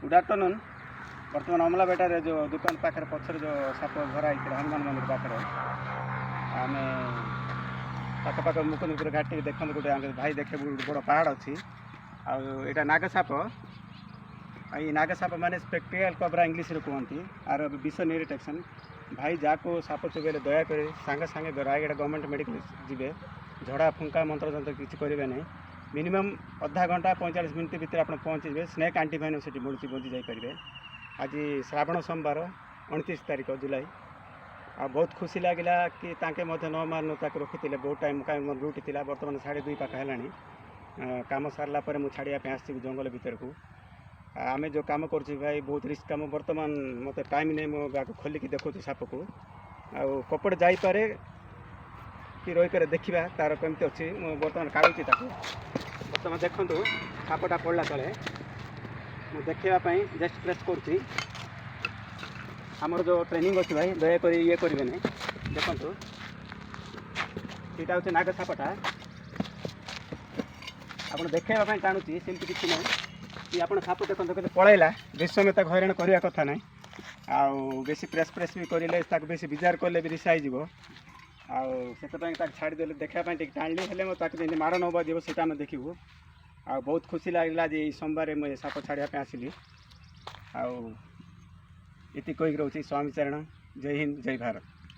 Good afternoon. बर्तमान अमला बेटार जो दुकान पाखे पचर जो साप भरा हनुमान मंदिर पाखे आम पाखपाख मुकुंदपुर घाटी देखते गोटे भाई देखे बड़ पहाड़ अच्छी आटा नागसाप। ये नागसाप माने स्पेक्ट्रियल कबरा इंग्लीश कहती आर विष इरिटेक्शन। भाई जाको साप चुबेले दयाकोरी सांगे सांगे रायगढ़ गवर्नमेंट मेडिकल जी झड़ा फुंका मंत्र जंत्र किसी करेंगे नहीं। मिनिमम आधा घंटा 45 मिनट भितर आप पहुँचे स्नेक आंटीफाइन से मिलूँ बंची जापरेंगे। आज श्रावण सोमवार 29 तारीख जुलाई आ बहुत खुशी लगिला कि तांके न मारनु ताक रखी बहुत टाइम कहीं ड्यूटी थी बर्तमान 2:30 पाख है कम सारा पर मुझे छाड़िया आसी जंगल भीतर को आम जो कम कर भाई बहुत रिस्क कम। बर्तमान मत टाइम नहीं मो खोलिकी देखो साप को कपड़े जापे कि रहीपर देखा तार कमी अच्छी बर्तमान काढ़ुची बर्तमान देखु सापटा पड़ा तले देखापी जस्ट प्रेस करुँची। आमर जो ट्रेनिंग अच्छी भाई दयाक ये करेंगे देखु यहाँ हूँ नागसापटा आप देखापी टाणुची सेमती किसी ना कि आप साप देखते कहते पलैला बेस समय तक हईराण करवा कथा ना बेसी प्रेस प्रेस भी करें बेसी विजार कले भी रिसा हो से छाड़देले देखापी टे टाणी हेले जमी माड़ न बजे से देखू आ बहुत खुशी लगे जे सोमवार मुझे साप छाड़िया आसली आती कहीकि रोचे स्वामी चरण। जय हिंद जय भारत।